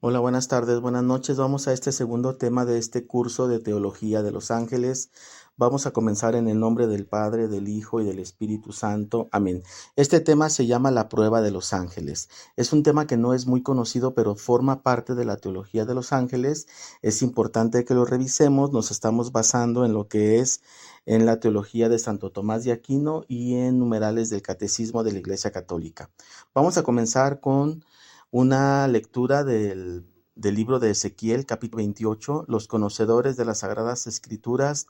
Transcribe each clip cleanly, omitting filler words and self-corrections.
Hola, buenas tardes, buenas noches. Vamos a este segundo tema de este curso de Teología de los Ángeles. Vamos a comenzar en el nombre del Padre, del Hijo y del Espíritu Santo. Amén. Este tema se llama la prueba de los ángeles. Es un tema que no es muy conocido, pero forma parte de la teología de los ángeles. Es importante que lo revisemos. Nos estamos basando en lo que es en la teología de Santo Tomás de Aquino y en numerales del Catecismo de la Iglesia Católica. Vamos a comenzar con una lectura del libro de Ezequiel, capítulo 28. Los conocedores de las Sagradas Escrituras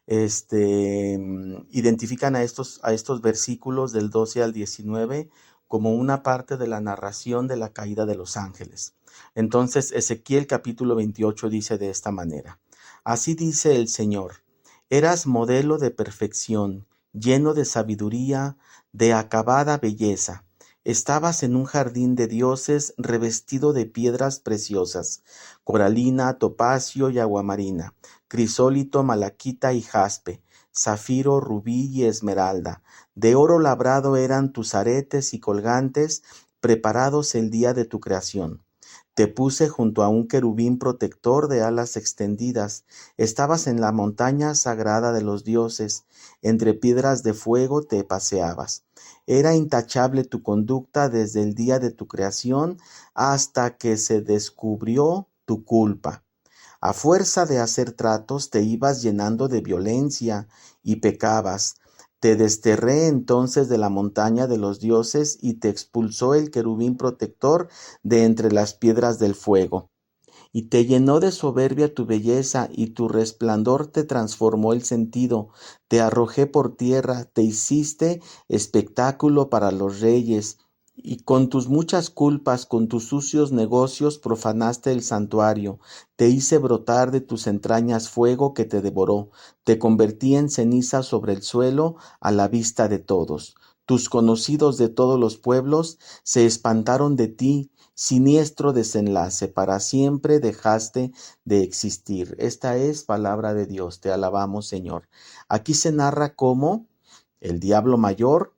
identifican a estos versículos del 12 al 19 como una parte de la narración de la caída de los ángeles. Entonces, Ezequiel capítulo 28 dice de esta manera: Así dice el Señor: eras modelo de perfección, lleno de sabiduría, de acabada belleza. Estabas en un jardín de dioses revestido de piedras preciosas, coralina, topacio y aguamarina, crisólito, malaquita y jaspe, zafiro, rubí y esmeralda. De oro labrado eran tus aretes y colgantes, preparados el día de tu creación. Te puse junto a un querubín protector de alas extendidas. Estabas en la montaña sagrada de los dioses. Entre piedras de fuego te paseabas. Era intachable tu conducta desde el día de tu creación hasta que se descubrió tu culpa. A fuerza de hacer tratos te ibas llenando de violencia y pecabas. Te desterré entonces de la montaña de los dioses y te expulsó el querubín protector de entre las piedras del fuego. Y te llenó de soberbia tu belleza, y tu resplandor te transformó el sentido. Te arrojé por tierra, te hiciste espectáculo para los reyes. Y con tus muchas culpas, con tus sucios negocios, profanaste el santuario. Te hice brotar de tus entrañas fuego que te devoró. Te convertí en ceniza sobre el suelo a la vista de todos. Tus conocidos de todos los pueblos se espantaron de ti. Siniestro desenlace, para siempre dejaste de existir. Esta es palabra de Dios, te alabamos, Señor. Aquí se narra cómo el diablo mayor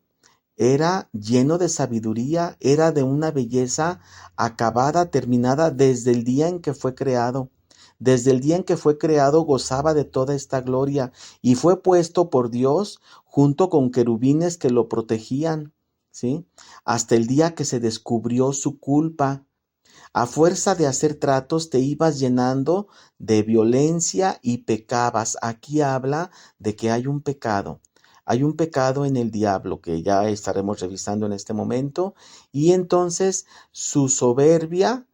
era lleno de sabiduría, era de una belleza acabada, terminada desde el día en que fue creado. Desde el día en que fue creado gozaba de toda esta gloria y fue puesto por Dios junto con querubines que lo protegían, ¿sí? Hasta el día que se descubrió su culpa. A fuerza de hacer tratos te ibas llenando de violencia y pecabas. Aquí habla de que hay un pecado. Hay un pecado en el diablo que ya estaremos revisando en este momento. Y entonces su soberbia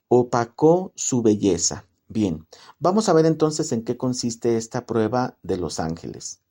opacó su belleza. Bien, vamos a ver entonces en qué consiste esta prueba de los ángeles.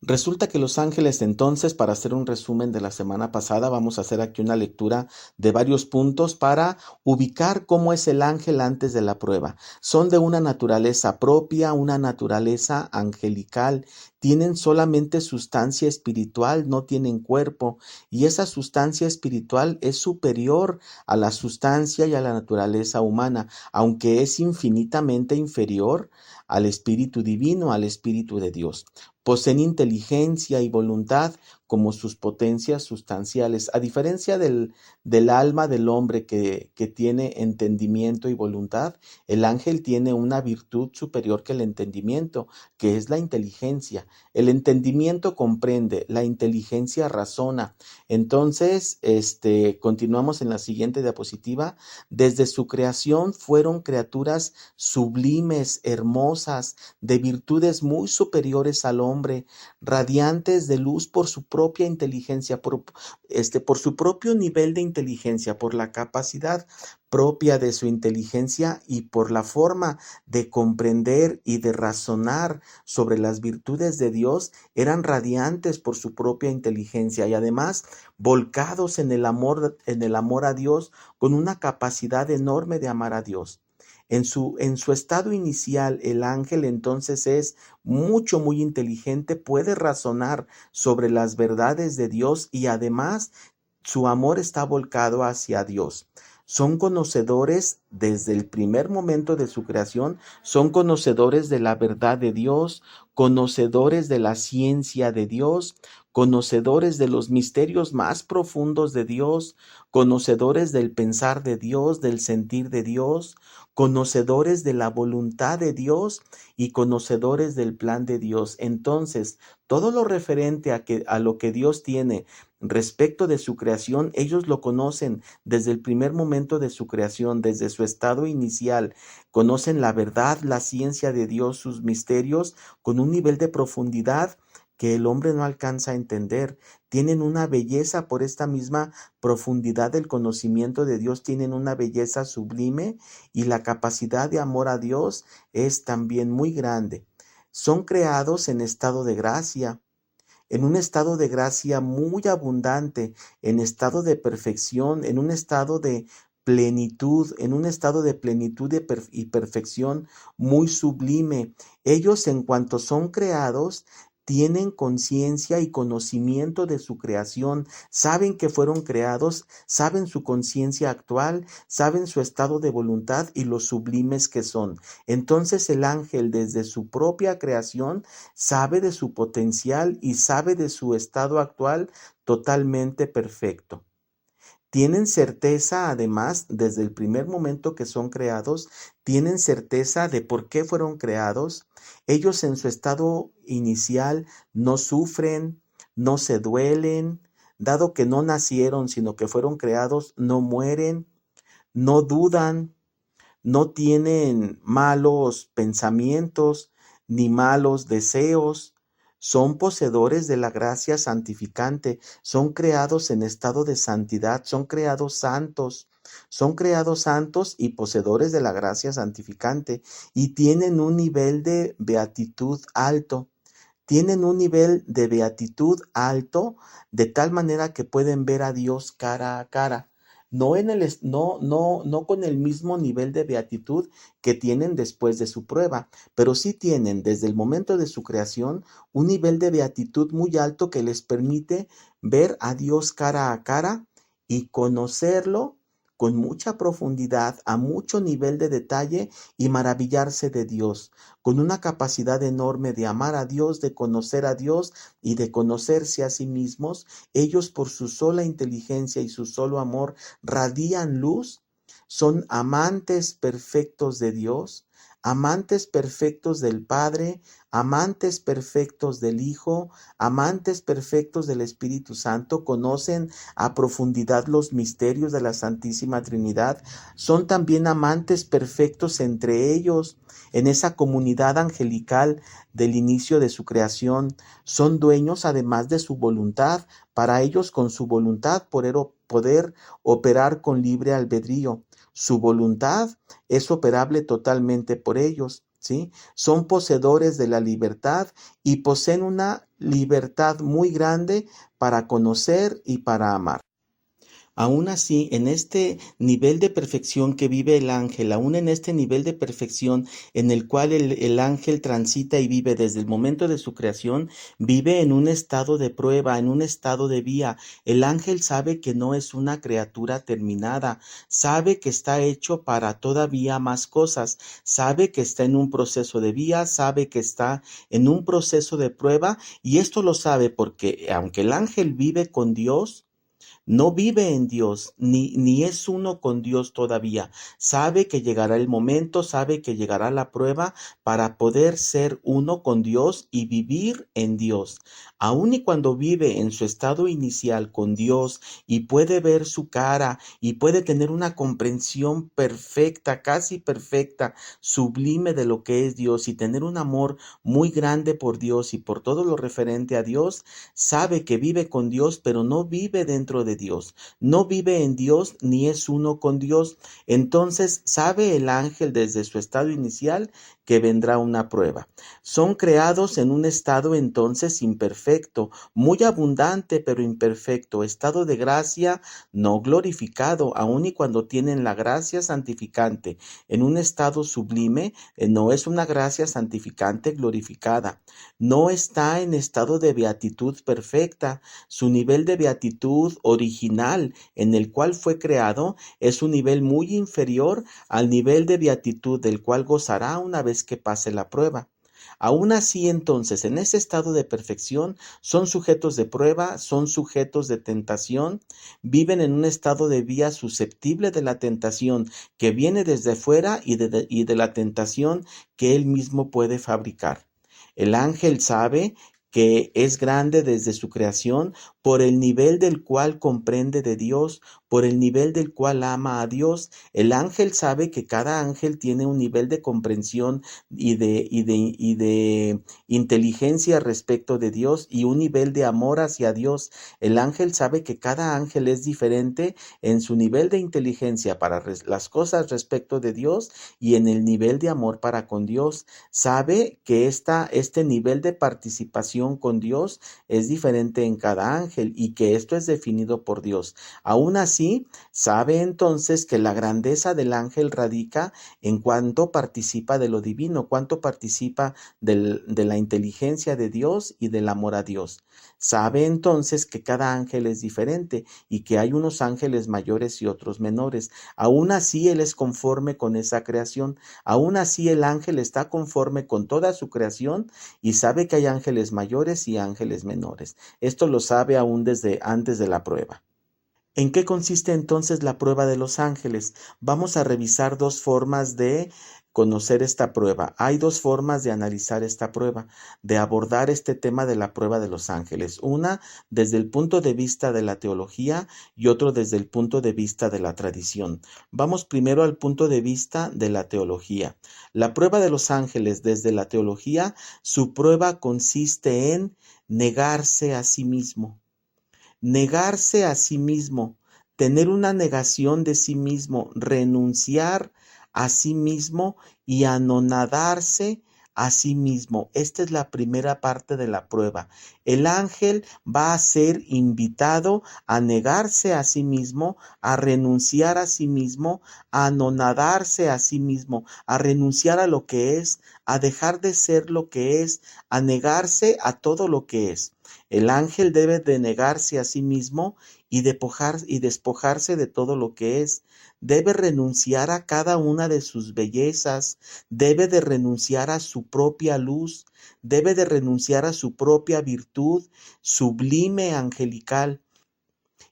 Resulta que los ángeles entonces, para hacer un resumen de la semana pasada, vamos a hacer aquí una lectura de varios puntos para ubicar cómo es el ángel antes de la prueba. Son de una naturaleza propia, una naturaleza angelical, tienen solamente sustancia espiritual, no tienen cuerpo, y esa sustancia espiritual es superior a la sustancia y a la naturaleza humana, aunque es infinitamente inferior al espíritu divino, al espíritu de Dios. Poseen inteligencia y voluntad como sus potencias sustanciales. A diferencia del alma del hombre que tiene entendimiento y voluntad, el ángel tiene una virtud superior que el entendimiento, que es la inteligencia. El entendimiento comprende, la inteligencia razona. Entonces, continuamos en la siguiente diapositiva. Desde su creación fueron criaturas sublimes, hermosas, de virtudes muy superiores al hombre, radiantes de luz por su propia inteligencia, por su propio nivel de inteligencia, por la capacidad propia de su inteligencia y por la forma de comprender y de razonar sobre las virtudes de Dios, eran radiantes por su propia inteligencia y además volcados en el amor a Dios, con una capacidad enorme de amar a Dios. En su estado inicial, el ángel entonces es muy inteligente, puede razonar sobre las verdades de Dios y además su amor está volcado hacia Dios. son conocedores desde el primer momento de su creación, son conocedores de la verdad de Dios, conocedores de la ciencia de Dios, conocedores de los misterios más profundos de Dios, conocedores del pensar de Dios, del sentir de Dios, conocedores de la voluntad de Dios y conocedores del plan de Dios. Entonces, todo lo referente a lo que Dios tiene respecto de su creación, ellos lo conocen desde el primer momento de su creación, desde su estado inicial. Conocen la verdad, la ciencia de Dios, sus misterios, con un nivel de profundidad que el hombre no alcanza a entender. Tienen una belleza por esta misma profundidad del conocimiento de Dios, tienen una belleza sublime y la capacidad de amor a Dios es también muy grande. Son creados en estado de gracia, en un estado de gracia muy abundante, en estado de perfección, en un estado de plenitud, en un estado de plenitud y perfección muy sublime. Ellos, en cuanto son creados, tienen conciencia y conocimiento de su creación, saben que fueron creados, saben su conciencia actual, saben su estado de voluntad y los sublimes que son. Entonces el ángel, desde su propia creación, sabe de su potencial y sabe de su estado actual totalmente perfecto. Tienen certeza, además, desde el primer momento que son creados, tienen certeza de por qué fueron creados. Ellos en su estado inicial no sufren, no se duelen, dado que no nacieron, sino que fueron creados, no mueren, no dudan, no tienen malos pensamientos ni malos deseos. Son poseedores de la gracia santificante, son creados en estado de santidad, son creados santos y poseedores de la gracia santificante y tienen un nivel de beatitud alto. Tienen un nivel de beatitud alto de tal manera que pueden ver a Dios cara a cara. No con el mismo nivel de beatitud que tienen después de su prueba, pero sí tienen desde el momento de su creación un nivel de beatitud muy alto que les permite ver a Dios cara a cara y conocerlo con mucha profundidad, a mucho nivel de detalle y maravillarse de Dios, con una capacidad enorme de amar a Dios, de conocer a Dios y de conocerse a sí mismos. Ellos por su sola inteligencia y su solo amor radian luz, son amantes perfectos de Dios, amantes perfectos del Padre, amantes perfectos del Hijo, amantes perfectos del Espíritu Santo, conocen a profundidad los misterios de la Santísima Trinidad, son también amantes perfectos entre ellos, en esa comunidad angelical del inicio de su creación, son dueños además de su voluntad, para ellos con su voluntad poder operar con libre albedrío. Su voluntad es operable totalmente por ellos, ¿sí? Son poseedores de la libertad y poseen una libertad muy grande para conocer y para amar. Aún así, en este nivel de perfección que vive el ángel, aún en este nivel de perfección en el cual el ángel transita y vive desde el momento de su creación, vive en un estado de prueba, en un estado de vía. El ángel sabe que no es una criatura terminada, sabe que está hecho para todavía más cosas, sabe que está en un proceso de vía, sabe que está en un proceso de prueba, y esto lo sabe porque aunque el ángel vive con Dios, no vive en Dios, ni es uno con Dios todavía. Sabe que llegará el momento, sabe que llegará la prueba para poder ser uno con Dios y vivir en Dios. Aun y cuando vive en su estado inicial con Dios y puede ver su cara y puede tener una comprensión perfecta, casi perfecta, sublime de lo que es Dios y tener un amor muy grande por Dios y por todo lo referente a Dios, sabe que vive con Dios, pero no vive dentro de Dios, no vive en Dios ni es uno con Dios. Entonces sabe el ángel desde su estado inicial que vendrá una prueba. Son creados en un estado entonces imperfecto, muy abundante pero imperfecto, estado de gracia no glorificado, aun y cuando tienen la gracia santificante en un estado sublime, no es una gracia santificante glorificada, no está en estado de beatitud perfecta. Su nivel de beatitud o original en el cual fue creado es un nivel muy inferior al nivel de beatitud del cual gozará una vez que pase la prueba. Aún así, entonces, en ese estado de perfección, son sujetos de prueba, son sujetos de tentación, viven en un estado de vía susceptible de la tentación que viene desde fuera y de la tentación que él mismo puede fabricar. El ángel sabe que es grande desde su creación por el nivel del cual comprende de Dios, por el nivel del cual ama a Dios. El ángel sabe que cada ángel tiene un nivel de comprensión y de inteligencia respecto de Dios y un nivel de amor hacia Dios. El ángel sabe que cada ángel es diferente en su nivel de inteligencia para las cosas respecto de Dios y en el nivel de amor para con Dios. Sabe que este nivel de participación con Dios es diferente en cada ángel y que esto es definido por Dios. Aún así, sabe entonces que la grandeza del ángel radica en cuánto participa de lo divino, cuánto participa de la inteligencia de Dios y del amor a Dios. Sabe entonces que cada ángel es diferente y que hay unos ángeles mayores y otros menores. Aún así, él es conforme con esa creación. Aún así, el ángel está conforme con toda su creación y sabe que hay ángeles mayores y ángeles menores. Esto lo sabe aún desde antes de la prueba. ¿En qué consiste entonces la prueba de los ángeles? Vamos a revisar dos formas de conocer esta prueba. Hay dos formas de analizar esta prueba, de abordar este tema de la prueba de los ángeles. Una desde el punto de vista de la teología y otro desde el punto de vista de la tradición. Vamos primero al punto de vista de la teología. La prueba de los ángeles desde la teología, su prueba consiste en negarse a sí mismo. Negarse a sí mismo, tener una negación de sí mismo, renunciar a sí mismo y anonadarse a sí mismo. Esta es la primera parte de la prueba. El ángel va a ser invitado a negarse a sí mismo, a renunciar a sí mismo, a anonadarse a sí mismo, a renunciar a lo que es, a dejar de ser lo que es, a negarse a todo lo que es. El ángel debe de negarse a sí mismo y despojarse de todo lo que es. Debe renunciar a cada una de sus bellezas, debe de renunciar a su propia luz, debe de renunciar a su propia virtud sublime angelical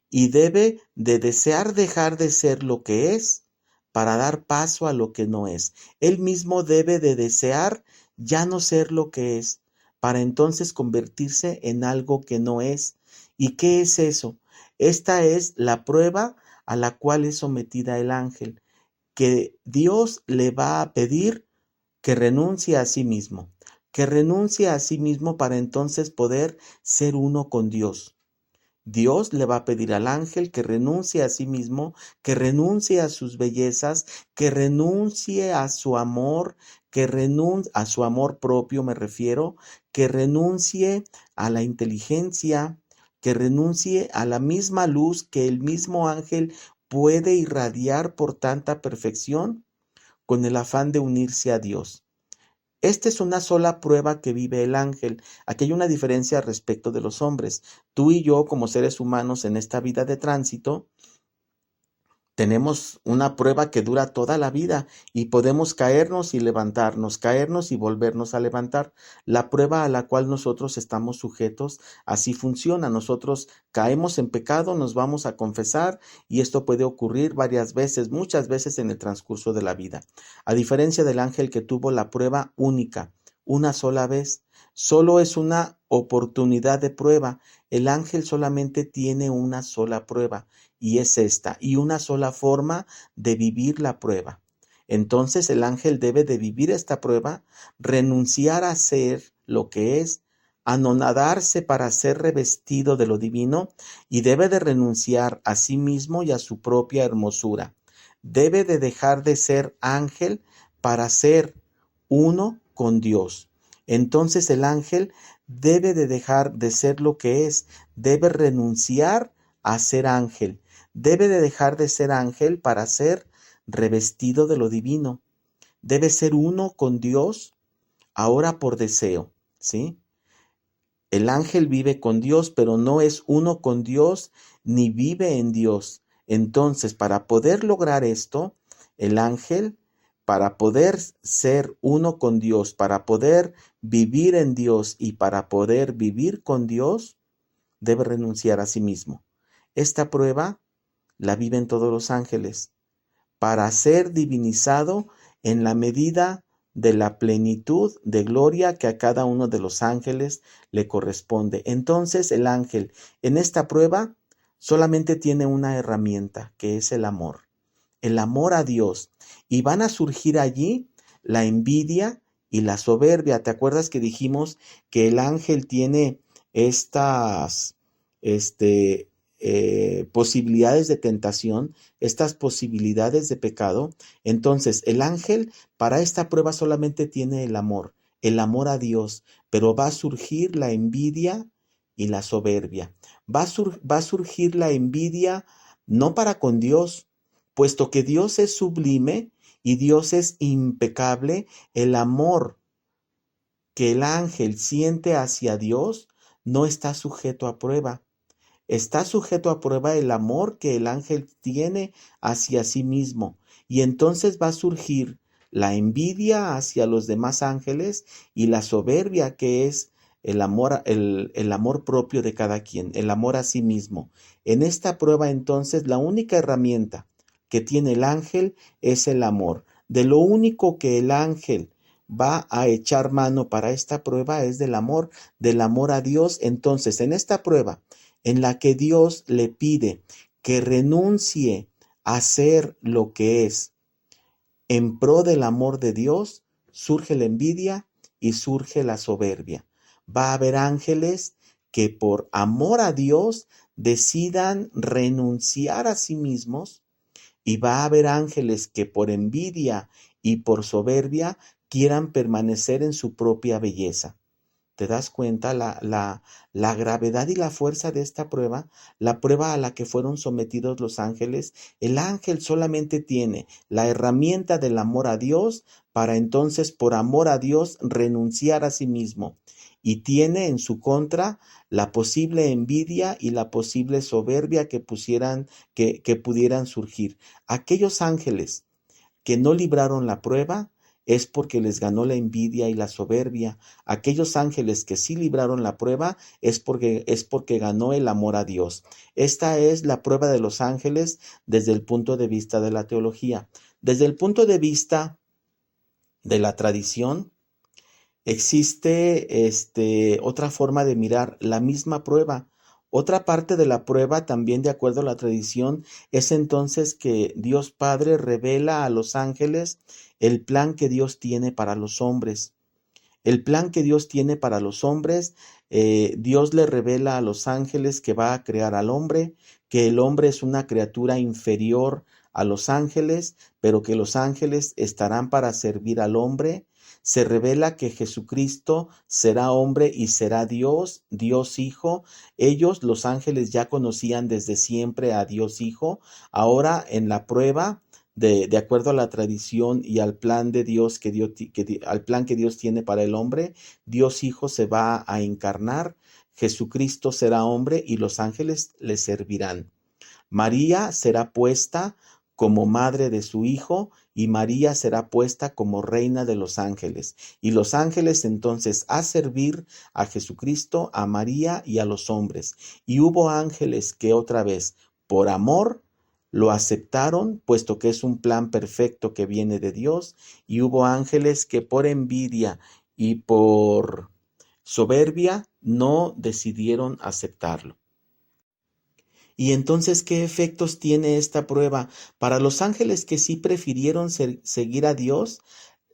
y debe de desear dejar de ser lo que es para dar paso a lo que no es. Él mismo debe de desear ya no ser lo que es, para entonces convertirse en algo que no es. ¿Y qué es eso? Esta es la prueba a la cual es sometida el ángel, que Dios le va a pedir que renuncie a sí mismo, que renuncie a sí mismo para entonces poder ser uno con Dios. Dios le va a pedir al ángel que renuncie a sí mismo, que renuncie a sus bellezas, que renuncie a su amor, que renuncie a su amor propio, me refiero, que renuncie a la inteligencia, que renuncie a la misma luz que el mismo ángel puede irradiar por tanta perfección con el afán de unirse a Dios. Esta es una sola prueba que vive el ángel. Aquí hay una diferencia respecto de los hombres. Tú y yo, como seres humanos en esta vida de tránsito, tenemos una prueba que dura toda la vida y podemos caernos y levantarnos, caernos y volvernos a levantar. La prueba a la cual nosotros estamos sujetos, así funciona. Nosotros caemos en pecado, nos vamos a confesar y esto puede ocurrir varias veces, muchas veces en el transcurso de la vida. A diferencia del ángel que tuvo la prueba única, una sola vez, solo es una oportunidad de prueba. El ángel solamente tiene una sola prueba y es esta, y una sola forma de vivir la prueba. Entonces el ángel debe de vivir esta prueba, renunciar a ser lo que es, anonadarse para ser revestido de lo divino y debe de renunciar a sí mismo y a su propia hermosura. Debe de dejar de ser ángel para ser uno con Dios. Entonces el ángel debe de dejar de ser lo que es, debe renunciar a ser ángel, debe de dejar de ser ángel para ser revestido de lo divino, debe ser uno con Dios ahora por deseo, ¿sí? El ángel vive con Dios, pero no es uno con Dios ni vive en Dios. Entonces, para poder lograr esto, el ángel, para poder ser uno con Dios, para poder vivir en Dios y para poder vivir con Dios, debe renunciar a sí mismo. Esta prueba la viven todos los ángeles para ser divinizado en la medida de la plenitud de gloria que a cada uno de los ángeles le corresponde. Entonces el ángel en esta prueba solamente tiene una herramienta, que es el amor a Dios. Y van a surgir allí la envidia y la soberbia. ¿Te acuerdas que dijimos que el ángel tiene estas, posibilidades de tentación, estas posibilidades de pecado? Entonces, el ángel para esta prueba solamente tiene el amor a Dios, pero va a surgir la envidia y la soberbia. Va a surgir la envidia no para con Dios, puesto que Dios es sublime y Dios es impecable. El amor que el ángel siente hacia Dios no está sujeto a prueba. Está sujeto a prueba el amor que el ángel tiene hacia sí mismo. Y entonces va a surgir la envidia hacia los demás ángeles y la soberbia, que es el amor propio de cada quien, el amor a sí mismo. En esta prueba entonces la única herramienta que tiene el ángel es el amor. De lo único que el ángel va a echar mano para esta prueba es del amor a Dios. Entonces, en esta prueba en la que Dios le pide que renuncie a ser lo que es en pro del amor de Dios, surge la envidia y surge la soberbia. Va a haber ángeles que por amor a Dios decidan renunciar a sí mismos, y va a haber ángeles que por envidia y por soberbia quieran permanecer en su propia belleza. ¿Te das cuenta la gravedad y la fuerza de esta prueba? La prueba a la que fueron sometidos los ángeles. El ángel solamente tiene la herramienta del amor a Dios para entonces, por amor a Dios, renunciar a sí mismo. Y tiene en su contra la posible envidia y la posible soberbia que pudieran surgir. Aquellos ángeles que no libraron la prueba es porque les ganó la envidia y la soberbia. Aquellos ángeles que sí libraron la prueba es porque ganó el amor a Dios. Esta es la prueba de los ángeles desde el punto de vista de la teología. Desde el punto de vista de la tradición, existe otra forma de mirar la misma prueba. Otra parte de la prueba, también de acuerdo a la tradición, es entonces que Dios Padre revela a los ángeles el plan que Dios tiene para los hombres. El plan que Dios tiene para los hombres, Dios le revela a los ángeles que va a crear al hombre, que el hombre es una criatura inferior a los ángeles, pero que los ángeles estarán para servir al hombre. Se revela que Jesucristo será hombre y será Dios, Dios Hijo. Ellos, los ángeles, ya conocían desde siempre a Dios Hijo. Ahora en la prueba, de acuerdo a la tradición y al plan de Dios al plan que Dios tiene para el hombre, Dios Hijo se va a encarnar, Jesucristo será hombre y los ángeles le servirán. María será puesta como madre de su Hijo y María será puesta como reina de los ángeles. Y los ángeles entonces a servir a Jesucristo, a María y a los hombres. Y hubo ángeles que otra vez, por amor, lo aceptaron, puesto que es un plan perfecto que viene de Dios, y hubo ángeles que por envidia y por soberbia no decidieron aceptarlo. Y entonces, ¿qué efectos tiene esta prueba? Para los ángeles que sí prefirieron seguir a Dios,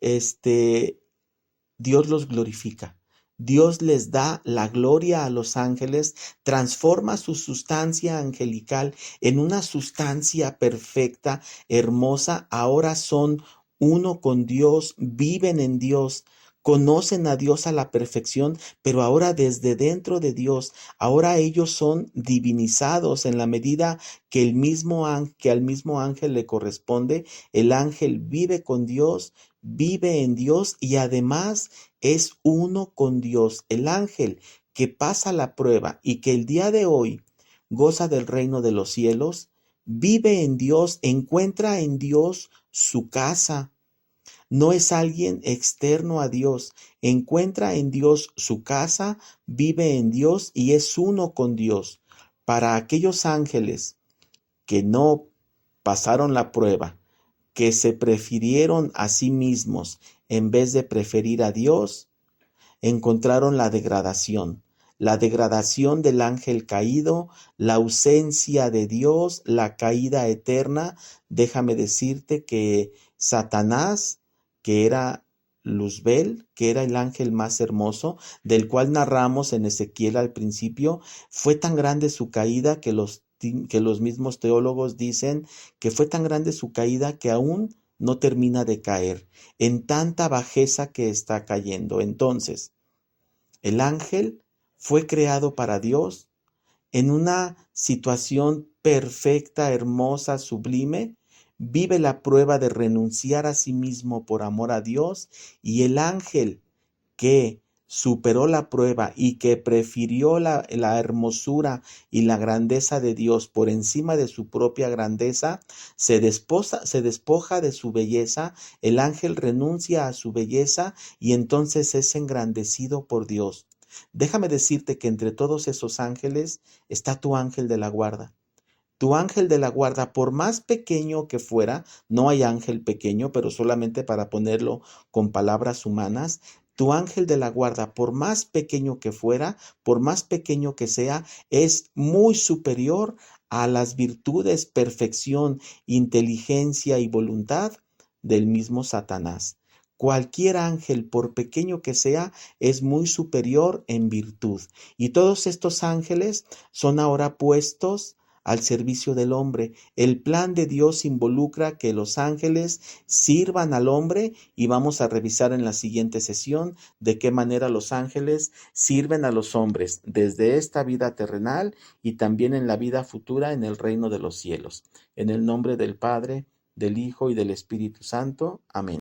Dios los glorifica. Dios les da la gloria a los ángeles, transforma su sustancia angelical en una sustancia perfecta, hermosa. Ahora son uno con Dios, viven en Dios, conocen a Dios a la perfección, pero ahora desde dentro de Dios, ahora ellos son divinizados en la medida que que al mismo ángel le corresponde. El ángel vive con Dios, vive en Dios y además es uno con Dios. El ángel que pasa la prueba y que el día de hoy goza del reino de los cielos, vive en Dios, encuentra en Dios su casa. No es alguien externo a Dios, encuentra en Dios su casa, vive en Dios y es uno con Dios. Para aquellos ángeles que no pasaron la prueba, que se prefirieron a sí mismos en vez de preferir a Dios, encontraron la degradación del ángel caído, la ausencia de Dios, la caída eterna. Déjame decirte que Satanás, que era Luzbel, que era el ángel más hermoso, del cual narramos en Ezequiel al principio, fue tan grande su caída que los mismos teólogos dicen que fue tan grande su caída que aún no termina de caer, en tanta bajeza que está cayendo. Entonces, el ángel fue creado para Dios en una situación perfecta, hermosa, sublime. Vive la prueba de renunciar a sí mismo por amor a Dios, y el ángel que superó la prueba y que prefirió la hermosura y la grandeza de Dios por encima de su propia grandeza, se despoja de su belleza, el ángel renuncia a su belleza y entonces es engrandecido por Dios. Déjame decirte que entre todos esos ángeles está tu ángel de la guarda. Tu ángel de la guarda, por más pequeño que fuera, no hay ángel pequeño, pero solamente para ponerlo con palabras humanas, tu ángel de la guarda, por más pequeño que fuera, por más pequeño que sea, es muy superior a las virtudes, perfección, inteligencia y voluntad del mismo Satanás. Cualquier ángel, por pequeño que sea, es muy superior en virtud. Y todos estos ángeles son ahora puestos al servicio del hombre. El plan de Dios involucra que los ángeles sirvan al hombre y vamos a revisar en la siguiente sesión de qué manera los ángeles sirven a los hombres desde esta vida terrenal y también en la vida futura en el reino de los cielos. En el nombre del Padre, del Hijo y del Espíritu Santo. Amén.